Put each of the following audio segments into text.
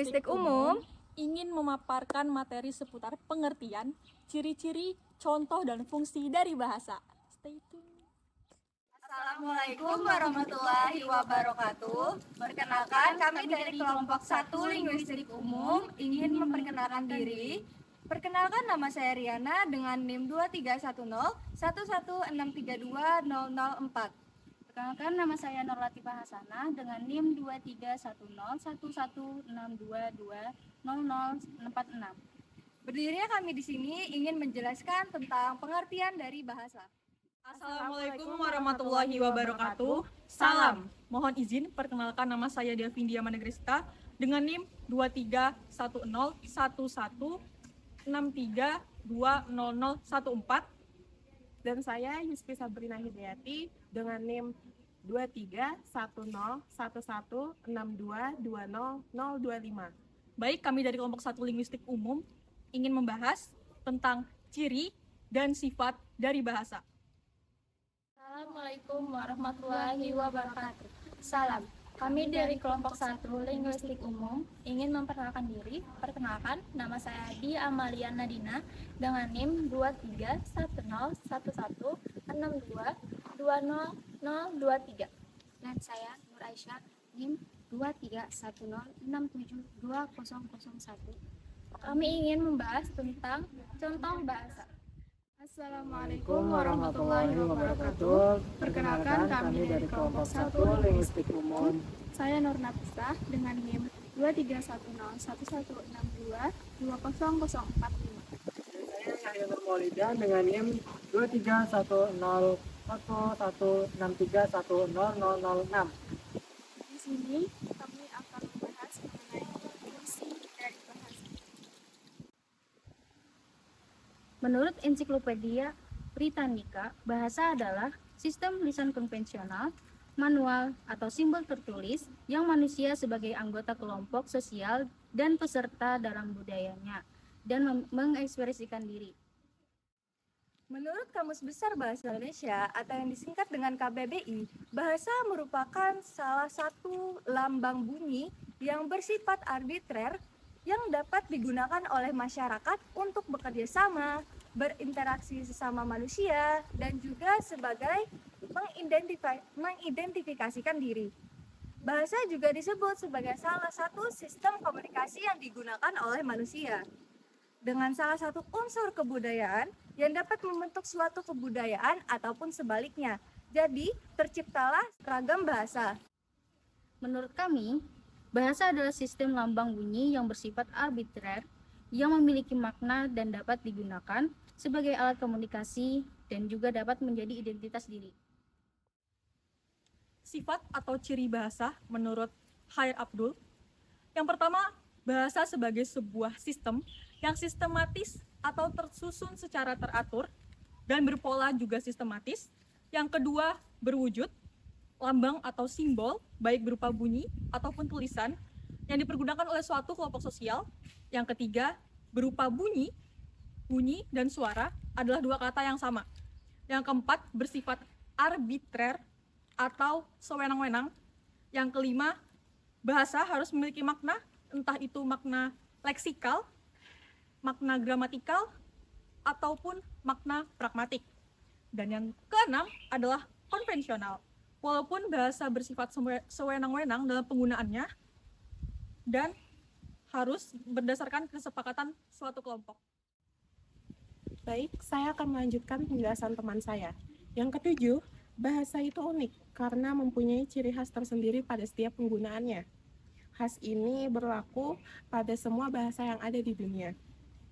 linguistik umum ingin memaparkan materi seputar pengertian, ciri-ciri, contoh, dan fungsi dari bahasa. Stay tune. Assalamualaikum warahmatullahi wabarakatuh. Perkenalkan, kami dari kelompok 1 linguistik umum ingin memperkenalkan diri. Perkenalkan, nama saya Riana dengan NIM 2310116320004. Perkenalkan, nama saya Nur Latifah Hasanah dengan NIM 2310111220046. Berdirinya kami di sini ingin menjelaskan tentang pengertian dari bahasa. Assalamualaikum warahmatullahi wabarakatuh. Salam. Mohon izin perkenalkan, nama saya Delvindia Manegrista dengan NIM 2310163200014. Dan saya Yusfi Sabrina Hidayati dengan NIM 231011162200025. Baik, kami dari kelompok 1 linguistik umum ingin membahas tentang ciri dan sifat dari bahasa. Assalamualaikum warahmatullahi wabarakatuh. Salam. Kami dari kelompok 1 linguistik umum ingin memperkenalkan diri. Perkenalkan, nama saya Di Amalia Nadina dengan NIM 2311662200023. Dan saya Nur Aisyah NIM 23106720001. Kami ingin membahas tentang contoh bahasa. Assalamualaikum warahmatullahi wabarakatuh. Perkenalkan, kami dari kelompok 1 linguistik umum. Saya Nur Nafisah dengan NIM 231011162200045. Saya Yahya Nur Maulidan dengan NIM 231011163100006. Di sini kami akan membahas mengenai fungsi dari bahasa. Menurut Ensiklopedia Britannica, bahasa adalah sistem lisan konvensional, manual atau simbol tertulis yang manusia sebagai anggota kelompok sosial dan peserta dalam budayanya dan mengekspresikan diri. Menurut Kamus Besar Bahasa Indonesia atau yang disingkat dengan KBBI, bahasa merupakan salah satu lambang bunyi yang bersifat arbitrer yang dapat digunakan oleh masyarakat untuk bekerja sama, berinteraksi sesama manusia, dan juga sebagai mengidentifikasikan diri. Bahasa juga disebut sebagai salah satu sistem komunikasi yang digunakan oleh manusia. Dengan salah satu unsur kebudayaan yang dapat membentuk suatu kebudayaan ataupun sebaliknya. Jadi, terciptalah ragam bahasa. Menurut kami, bahasa adalah sistem lambang bunyi yang bersifat arbitrer yang memiliki makna dan dapat digunakan sebagai alat komunikasi dan juga dapat menjadi identitas diri. Sifat atau ciri bahasa menurut Khair Abdul. Yang pertama, bahasa sebagai sebuah sistem yang sistematis atau tersusun secara teratur dan berpola juga sistematis. Yang kedua, berwujud, lambang atau simbol, baik berupa bunyi ataupun tulisan yang dipergunakan oleh suatu kelompok sosial. Yang ketiga, berupa bunyi dan suara adalah dua kata yang sama. Yang keempat, bersifat arbitrer atau sewenang-wenang. Yang kelima, bahasa harus memiliki makna, entah itu makna leksikal, makna gramatikal, ataupun makna pragmatik. Dan yang keenam adalah konvensional. Walaupun bahasa bersifat sewenang-wenang dalam penggunaannya dan harus berdasarkan kesepakatan suatu kelompok. Baik, saya akan melanjutkan penjelasan teman saya. Yang ketujuh, bahasa itu unik karena mempunyai ciri khas tersendiri pada setiap penggunaannya. Khas ini berlaku pada semua bahasa yang ada di dunia.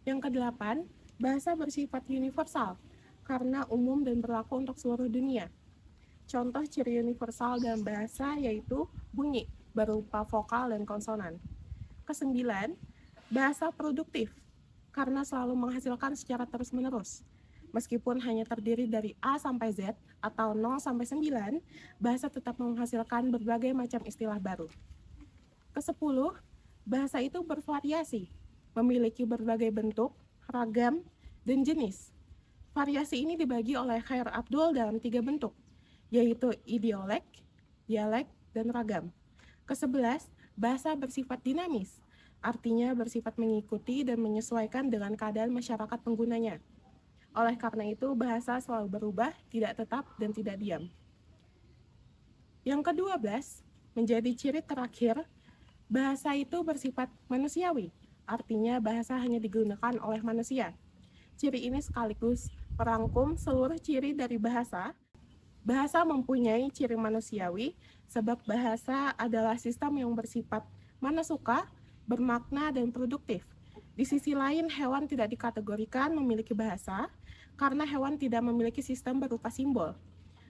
Yang kedelapan, bahasa bersifat universal karena umum dan berlaku untuk seluruh dunia. Contoh ciri universal dalam bahasa yaitu bunyi berupa vokal dan konsonan. Kesembilan, bahasa produktif karena selalu menghasilkan secara terus-menerus. Meskipun hanya terdiri dari A sampai Z atau 0 sampai 9, bahasa tetap menghasilkan berbagai macam istilah baru. Kesepuluh, bahasa itu bervariasi, memiliki berbagai bentuk, ragam, dan jenis. Variasi ini dibagi oleh Khair Abdul dalam 3 bentuk, yaitu idiolek, dialek, dan ragam. Ke-11, bahasa bersifat dinamis, artinya bersifat mengikuti dan menyesuaikan dengan keadaan masyarakat penggunanya. Oleh karena itu, bahasa selalu berubah, tidak tetap, dan tidak diam. Yang ke-12, menjadi ciri terakhir, bahasa itu bersifat manusiawi, artinya bahasa hanya digunakan oleh manusia. Ciri ini sekaligus merangkum seluruh ciri dari bahasa. Bahasa mempunyai ciri manusiawi, sebab bahasa adalah sistem yang bersifat manasuka, bermakna, dan produktif. Di sisi lain, hewan tidak dikategorikan memiliki bahasa, karena hewan tidak memiliki sistem berupa simbol.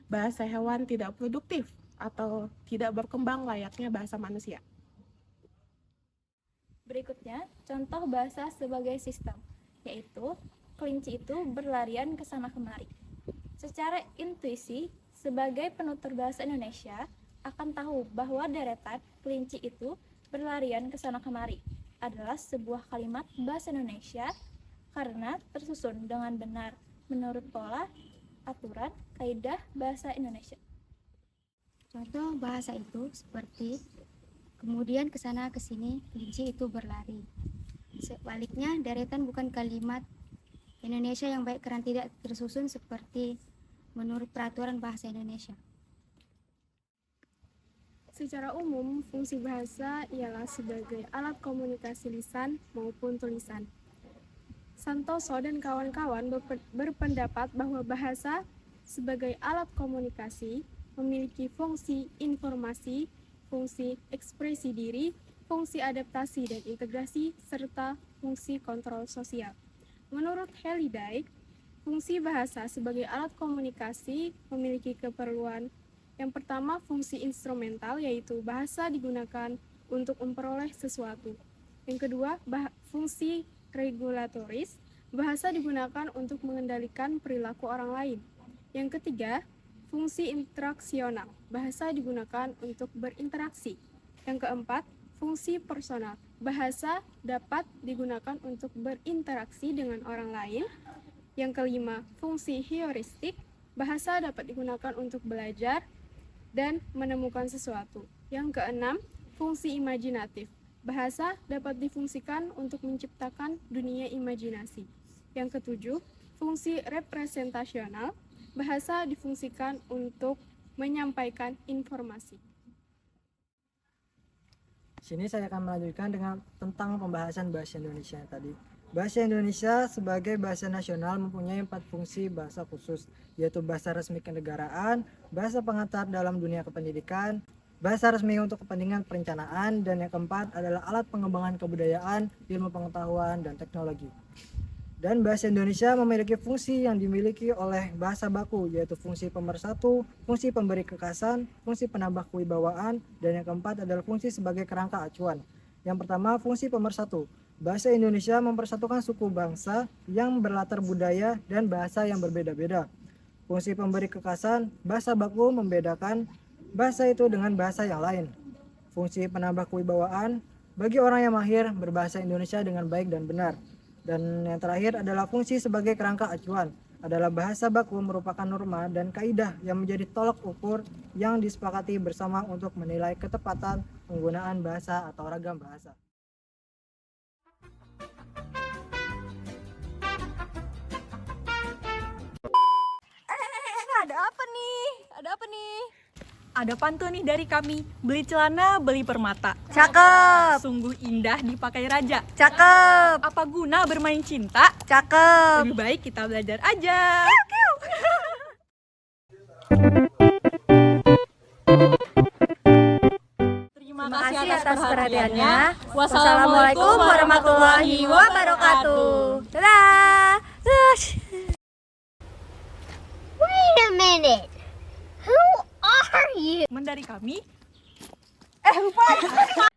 Bahasa hewan tidak produktif atau tidak berkembang layaknya bahasa manusia. Berikutnya, contoh bahasa sebagai sistem, yaitu kelinci itu berlarian ke sana kemari. Secara intuisi, sebagai penutur bahasa Indonesia akan tahu bahwa deretan kelinci itu berlarian ke sana kemari adalah sebuah kalimat bahasa Indonesia karena tersusun dengan benar menurut pola, aturan, kaidah bahasa Indonesia. Contoh bahasa itu seperti kemudian kesana kesini kelinci itu berlari. Sebaliknya, deretan bukan kalimat Indonesia yang baik karena tidak tersusun seperti menurut peraturan bahasa Indonesia. Secara umum, fungsi bahasa ialah sebagai alat komunikasi lisan maupun tulisan. Santoso dan kawan-kawan berpendapat bahwa bahasa sebagai alat komunikasi memiliki fungsi informasi, fungsi ekspresi diri, fungsi adaptasi dan integrasi, serta fungsi kontrol sosial. Menurut Halliday, fungsi bahasa sebagai alat komunikasi memiliki keperluan. Yang pertama, fungsi instrumental, yaitu bahasa digunakan untuk memperoleh sesuatu. Yang kedua, fungsi regulatoris, bahasa digunakan untuk mengendalikan perilaku orang lain. Yang ketiga, fungsi interaksional, bahasa digunakan untuk berinteraksi. Yang keempat, fungsi personal, bahasa dapat digunakan untuk berinteraksi dengan orang lain. Yang kelima, fungsi heuristik, bahasa dapat digunakan untuk belajar dan menemukan sesuatu. Yang keenam, fungsi imajinatif, bahasa dapat difungsikan untuk menciptakan dunia imajinasi. Yang ketujuh, fungsi representasional, bahasa difungsikan untuk menyampaikan informasi. Sini saya akan melanjutkan tentang pembahasan bahasa Indonesia tadi. Bahasa Indonesia sebagai bahasa nasional mempunyai 4 fungsi bahasa khusus, yaitu bahasa resmi kenegaraan, bahasa pengantar dalam dunia kependidikan, bahasa resmi untuk kepentingan perencanaan, dan yang keempat adalah alat pengembangan kebudayaan, ilmu pengetahuan, dan teknologi. Dan bahasa Indonesia memiliki fungsi yang dimiliki oleh bahasa baku, yaitu fungsi pemersatu, fungsi pemberi kekasan, fungsi penambah kewibawaan, dan yang keempat adalah fungsi sebagai kerangka acuan. Yang pertama, fungsi pemersatu. Bahasa Indonesia mempersatukan suku bangsa yang berlatar budaya dan bahasa yang berbeda-beda. Fungsi pemberi kekasan, bahasa baku membedakan bahasa itu dengan bahasa yang lain. Fungsi penambah kewibawaan, bagi orang yang mahir berbahasa Indonesia dengan baik dan benar. Dan yang terakhir adalah fungsi sebagai kerangka acuan, adalah bahasa baku merupakan norma dan kaidah yang menjadi tolok ukur yang disepakati bersama untuk menilai ketepatan penggunaan bahasa atau ragam bahasa. Ada apa nih? Ada apa nih? Ada pantun nih dari kami, beli celana, beli permata. Cakep, Sungguh indah dipakai raja. cakep, Apa guna bermain cinta? cakep. Lebih baik kita belajar aja. Terima kasih atas perhatiannya. Wassalamualaikum warahmatullahi wabarakatuh. Dadah. Wait a minute. Who are you? Dari kami, Lupa.